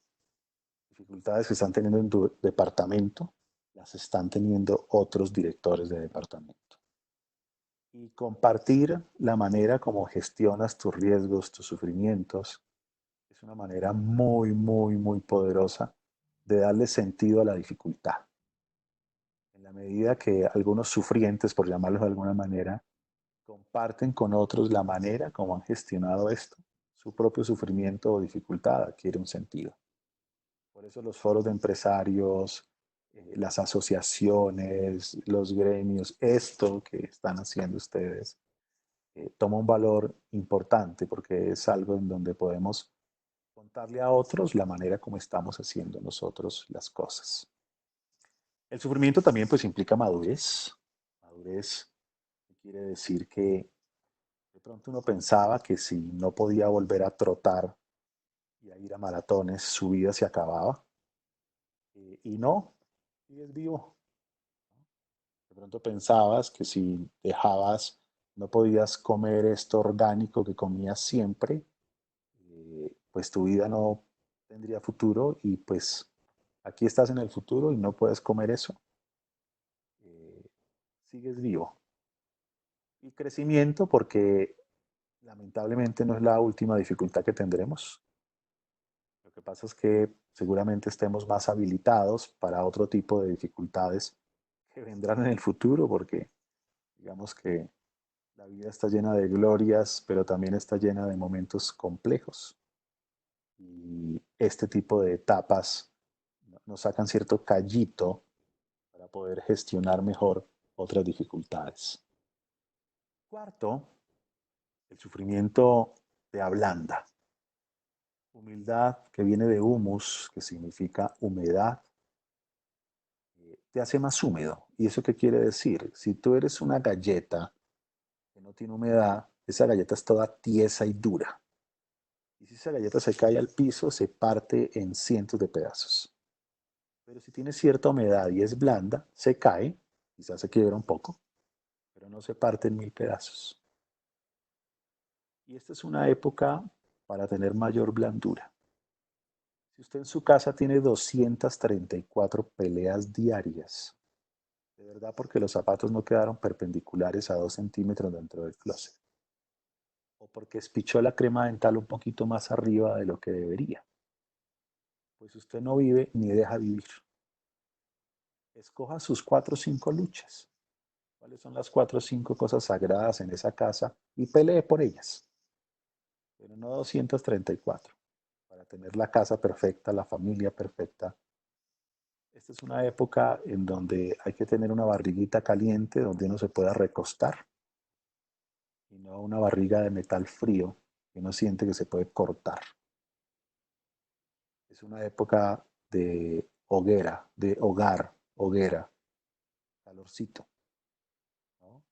Dificultades que están teniendo en tu departamento las están teniendo otros directores de departamento. Y compartir la manera como gestionas tus riesgos, tus sufrimientos, es una manera muy poderosa de darle sentido a la dificultad. En la medida que algunos sufrientes, por llamarlos de alguna manera, comparten con otros la manera como han gestionado esto, su propio sufrimiento o dificultad adquiere un sentido. Por eso los foros de empresarios, las asociaciones, los gremios, esto que están haciendo ustedes, toma un valor importante porque es algo en donde podemos contarle a otros la manera como estamos haciendo nosotros las cosas. El sufrimiento también pues implica madurez. Madurez quiere decir que de pronto uno pensaba que si no podía volver a trotar y a ir a maratones, su vida se acababa. Y no, sigues vivo. De pronto pensabas que si dejabas, no podías comer esto orgánico que comías siempre, pues tu vida no tendría futuro y pues aquí estás en el futuro y no puedes comer eso. Eh, Sigues vivo. Y crecimiento porque lamentablemente no es la última dificultad que tendremos. Lo que pasa es que seguramente estemos más habilitados para otro tipo de dificultades que vendrán en el futuro porque digamos que la vida está llena de glorias, pero también está llena de momentos complejos. Y este tipo de etapas nos sacan cierto callito para poder gestionar mejor otras dificultades. Cuarto, el sufrimiento te ablanda. Humildad, que viene de humus, que significa humedad, te hace más húmedo. ¿Y eso qué quiere decir? Si tú eres una galleta que no tiene humedad, esa galleta es toda tiesa y dura. Y si esa galleta se cae al piso, se parte en cientos de pedazos. Pero si tiene cierta humedad y es blanda, se cae, quizás se quiebra un poco, pero no se parte en mil pedazos. Y esta es una época para tener mayor blandura. Si usted en su casa tiene 234 peleas diarias, de verdad porque los zapatos no quedaron perpendiculares a 2 centímetros dentro del closet, o porque espichó la crema dental un poquito más arriba de lo que debería, pues usted no vive ni deja vivir. Escoja sus 4 o 5 luchas. ¿Cuáles son las 4 o 5 cosas sagradas en esa casa? Y pelee por ellas. pero no 234, para tener la casa perfecta, la familia perfecta. Esta es una época en donde hay que tener una barriguita caliente donde uno se pueda recostar y no una barriga de metal frío que uno siente que se puede cortar. Es una época de hoguera, de hogar, hoguera, calorcito, ¿no?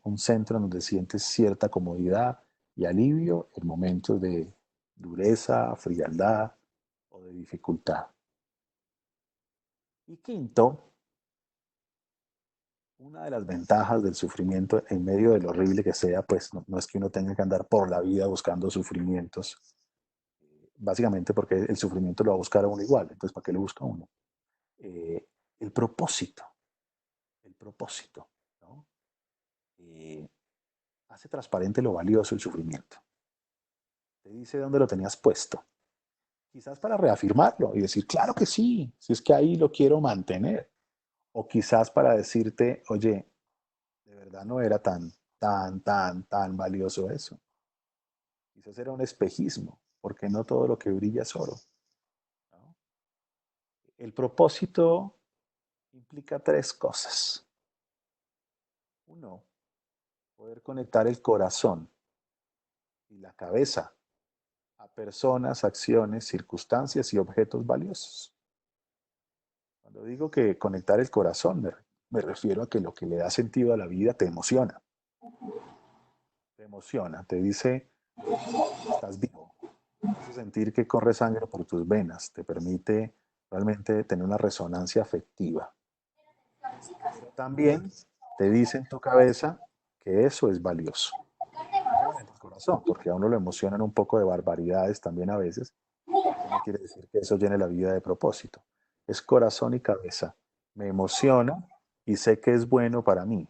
Un centro donde sientes cierta comodidad y alivio en momentos de dureza, frialdad o de dificultad. Y quinto, una de las ventajas del sufrimiento en medio de lo horrible que sea, pues no es que uno tenga que andar por la vida buscando sufrimientos, básicamente porque el sufrimiento lo va a buscar a uno igual, entonces ¿para qué lo busca uno? Eh, el propósito, el propósito, ¿no? Eh, hace transparente lo valioso el sufrimiento. Te dice dónde lo tenías puesto. Quizás para reafirmarlo y decir, claro que sí, si es que ahí lo quiero mantener. O quizás para decirte, oye, de verdad no era tan valioso eso. Quizás era un espejismo, porque no todo lo que brilla es oro, ¿no? El propósito implica tres cosas. Uno, poder conectar el corazón y la cabeza a personas, acciones, circunstancias y objetos valiosos. Cuando digo que conectar el corazón, me refiero a que lo que le da sentido a la vida te emociona, te dice, estás vivo, te hace sentir que corre sangre por tus venas, te permite realmente tener una resonancia afectiva. Pero también te dice en tu cabeza que eso es valioso. No solamente el corazón, porque a uno lo emocionan un poco de barbaridades también a veces. Eso no quiere decir que eso llene la vida de propósito. Es corazón y cabeza. Me emociona y sé que es bueno para mí.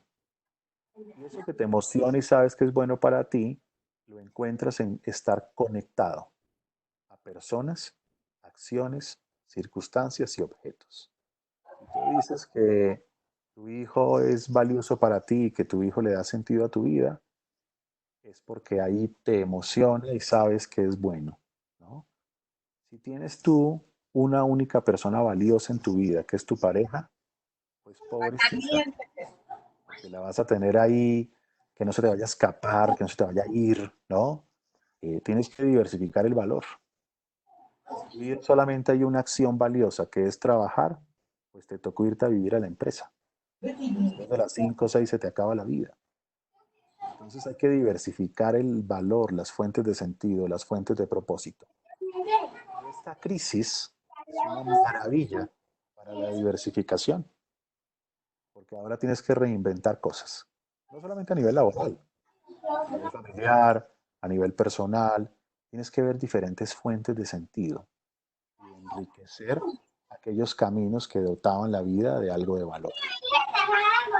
Y eso que te emociona y sabes que es bueno para ti, lo encuentras en estar conectado a personas, acciones, circunstancias y objetos. Si tú dices que tu hijo es valioso para ti y que tu hijo le da sentido a tu vida, es porque ahí te emociona y sabes que es bueno, ¿no? Si tienes tú una única persona valiosa en tu vida, que es tu pareja, pues pobrecita, porque la vas a tener ahí, que no se te vaya a escapar, que no se te vaya a ir, ¿no? Tienes que diversificar el valor. Si en tu vida solamente hay una acción valiosa que es trabajar, pues te tocó irte a vivir a la empresa. Después de las 5 o 6 se te acaba la vida. Entonces hay que diversificar el valor, las fuentes de sentido, las fuentes de propósito. Y esta crisis es una maravilla para la diversificación, porque ahora tienes que reinventar cosas, no solamente a nivel laboral, a nivel familiar, a nivel personal, tienes que ver diferentes fuentes de sentido y enriquecer aquellos caminos que dotaban la vida de algo de valor.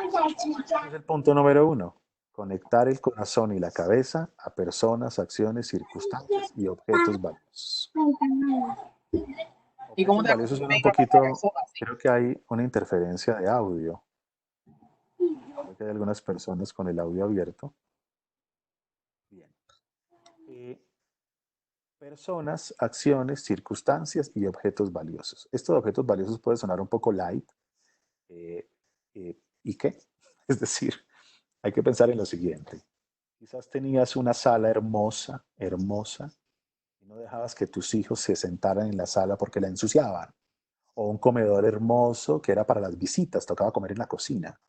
Ese es el punto número uno, conectar el corazón y la cabeza a personas, acciones, circunstancias y objetos valiosos. ¿Y cómo Objetos te valiosos suena un poquito, creo que hay una interferencia de audio. Creo que hay algunas personas con el audio abierto. Bien. Eh, personas, acciones, circunstancias y objetos valiosos. Estos objetos valiosos puede sonar un poco light. eh, ¿Y qué? Es decir, hay que pensar en lo siguiente. Quizás tenías una sala hermosa, hermosa, y no dejabas que tus hijos se sentaran en la sala porque la ensuciaban. O un comedor hermoso que era para las visitas, tocaba comer en la cocina.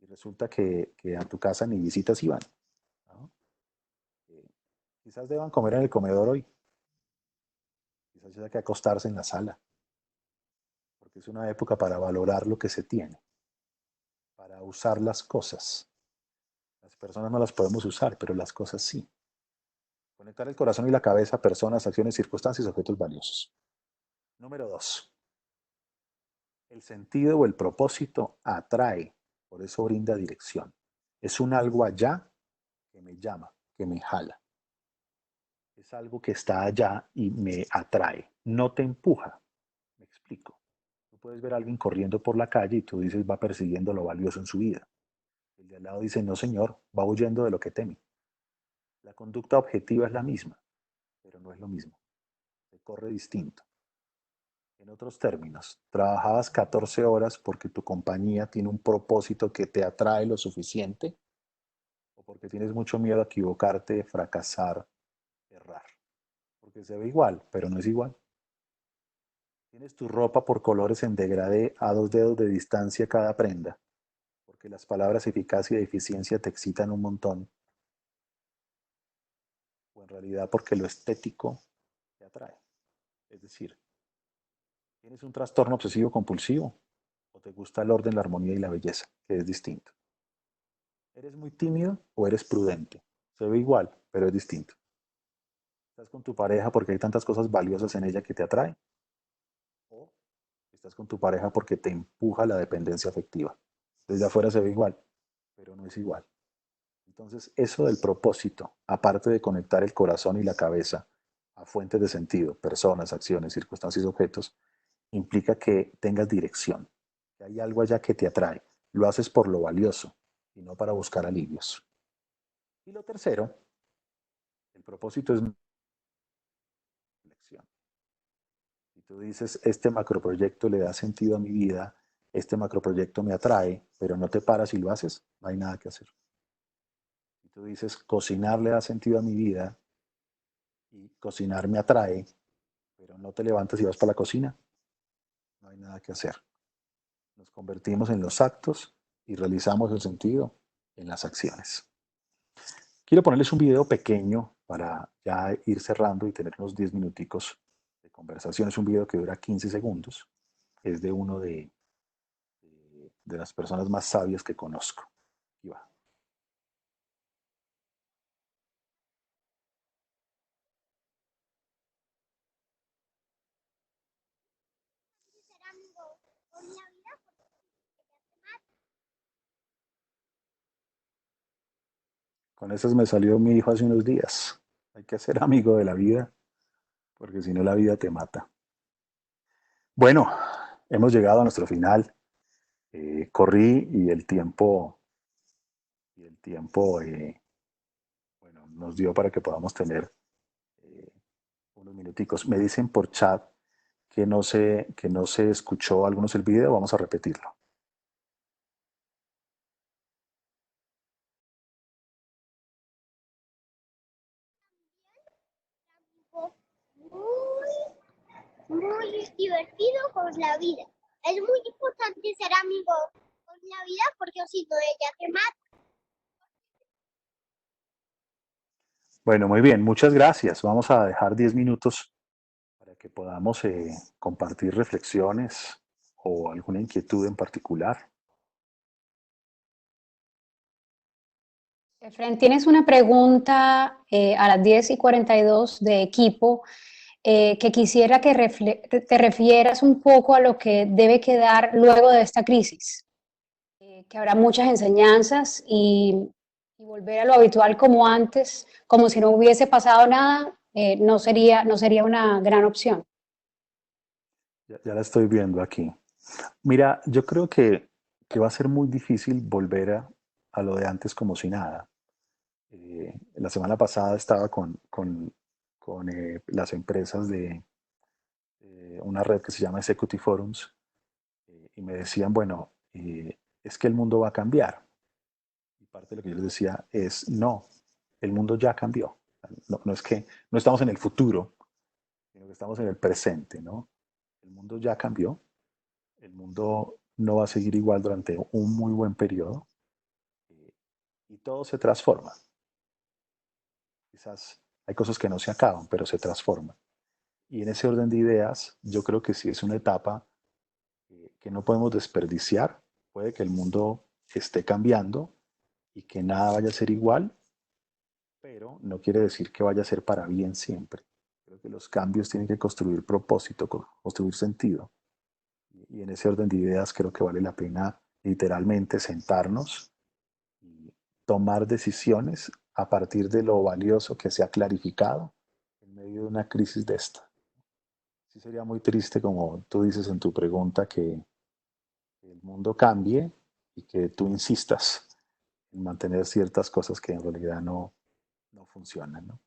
Y resulta que a tu casa ni visitas iban, ¿no? Eh, quizás deban comer en el comedor hoy, quizás haya que acostarse en la sala, porque es una época para valorar lo que se tiene, para usar las cosas. Las personas no las podemos usar, pero las cosas sí. Conectar el corazón y la cabeza a personas, acciones, circunstancias, objetos valiosos. Número dos, el sentido o el propósito atrae, por eso brinda dirección. Es un algo allá que me llama, que me jala. Es algo que está allá y me atrae. No te empuja. Me explico. Tú puedes ver a alguien corriendo por la calle y tú dices va persiguiendo lo valioso en su vida. El de al lado dice no señor, va huyendo de lo que teme. La conducta objetiva es la misma. pero no es lo mismo. Se corre distinto. En otros términos, trabajabas 14 horas porque tu compañía tiene un propósito que te atrae lo suficiente o porque tienes mucho miedo a equivocarte, fracasar, errar. Porque se ve igual, pero no es igual. Tienes tu ropa por colores en degradé a 2 dedos de distancia cada prenda, porque las palabras eficacia y eficiencia te excitan un montón, o en realidad porque lo estético te atrae. Es decir, tienes un trastorno obsesivo compulsivo o te gusta el orden, la armonía y la belleza, que es distinto. ¿Eres muy tímido o eres prudente? Se ve igual, pero es distinto. ¿Estás con tu pareja porque hay tantas cosas valiosas en ella que te atraen? ¿O estás con tu pareja porque te empuja la dependencia afectiva? Desde afuera se ve igual, pero no es igual. Entonces, eso del propósito, aparte de conectar el corazón y la cabeza a fuentes de sentido, personas, acciones, circunstancias, objetos, implica que tengas dirección, que hay algo allá que te atrae. Lo haces por lo valioso y no para buscar alivios. Y lo tercero, el propósito es reflexión. Si tú dices, este macroproyecto le da sentido a mi vida, este macroproyecto me atrae, pero no te paras y lo haces, no hay nada que hacer. Si tú dices, cocinar le da sentido a mi vida y cocinar me atrae, pero no te levantas y vas para la cocina, no hay nada que hacer. Nos convertimos en los actos y realizamos el sentido en las acciones. Quiero ponerles un video pequeño para ya ir cerrando y tener unos 10 minuticos de conversación. Es un video que dura 15 segundos. Es de uno de las personas más sabias que conozco. Y va. Con esas me salió mi hijo hace unos días. Hay que ser amigo de la vida, porque si no la vida te mata. Bueno, hemos llegado a nuestro final. Corrí y el tiempo bueno, nos dio para que podamos tener eh, unos minuticos. Me dicen por chat que no se escuchó algunos el video, vamos a repetirlo. Muy divertido con la vida. Es muy importante ser amigo con la vida porque si no ella te mata. Bueno, muy bien, muchas gracias. Vamos a dejar 10 minutos para que podamos compartir reflexiones o alguna inquietud en particular. Efren, tienes una pregunta a las 10:42 de equipo que quisiera que te refieras un poco a lo que debe quedar luego de esta crisis, que habrá muchas enseñanzas y volver a lo habitual como antes, como si no hubiese pasado nada, no sería una gran opción. Ya la estoy viendo aquí. Mira, yo creo que va a ser muy difícil volver a lo de antes como si nada. La semana pasada estaba con las empresas de una red que se llama Executive Forums y me decían, bueno, es que el mundo va a cambiar. Y parte de lo que yo les decía es, no, el mundo ya cambió. No, no es que no estamos en el futuro, sino que estamos en el presente, ¿no? El mundo ya cambió, el mundo no va a seguir igual durante un muy buen periodo eh, y todo se transforma. Quizás hay cosas que no se acaban, pero se transforman. Y en ese orden de ideas, yo creo que sí es una etapa que no podemos desperdiciar. Puede que el mundo esté cambiando y que nada vaya a ser igual, pero no quiere decir que vaya a ser para bien siempre. Creo que los cambios tienen que construir propósito, construir sentido. Y en ese orden de ideas creo que vale la pena literalmente sentarnos y tomar decisiones a partir de lo valioso que se ha clarificado en medio de una crisis de esta. Sí sería muy triste, como tú dices en tu pregunta, que el mundo cambie y que tú insistas en mantener ciertas cosas que en realidad no funcionan, ¿no?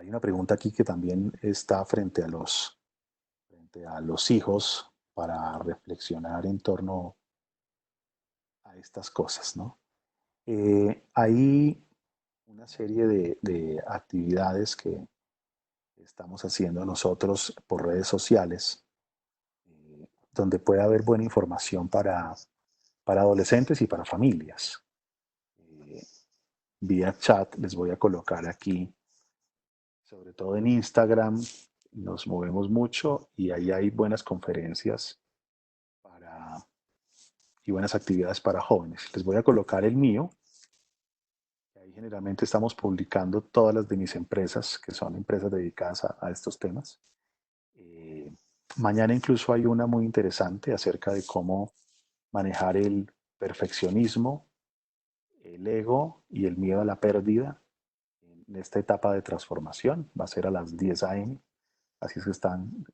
Hay una pregunta aquí que también está frente a los hijos para reflexionar en torno a estas cosas, ¿no? Hay una serie de actividades que estamos haciendo nosotros por redes sociales, donde puede haber buena información para adolescentes y para familias. Eh, Vía chat les voy a colocar aquí, sobre todo en Instagram, nos movemos mucho y ahí hay buenas conferencias para, y buenas actividades para jóvenes. Les voy a colocar el mío. Ahí generalmente estamos publicando todas las de mis empresas, que son empresas dedicadas a estos temas. Eh, Mañana incluso hay una muy interesante acerca de cómo manejar el perfeccionismo, el ego y el miedo a la pérdida en esta etapa de transformación. Va a ser a las 10 a.m., así es que están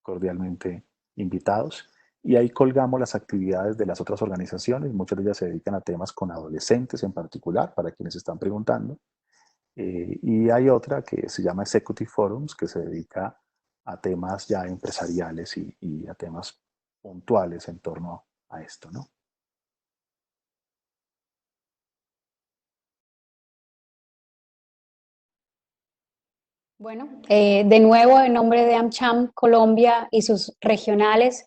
cordialmente invitados. Y ahí colgamos las actividades de las otras organizaciones, muchas de ellas se dedican a temas con adolescentes en particular, para quienes están preguntando. Y hay otra que se llama Executive Forums, que se dedica a temas ya empresariales y a temas puntuales en torno a esto, ¿no? Bueno, de nuevo, en nombre de AmCham Colombia y sus regionales,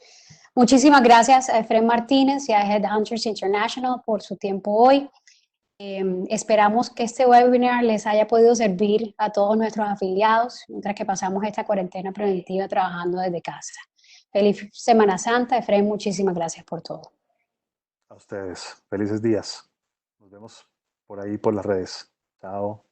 muchísimas gracias a Efrén Martínez y a Headhunters International por su tiempo hoy. Esperamos que este webinar les haya podido servir a todos nuestros afiliados mientras que pasamos esta cuarentena preventiva trabajando desde casa. Feliz Semana Santa, Efrén, muchísimas gracias por todo. A ustedes, felices días. Nos vemos por ahí por las redes. Chao.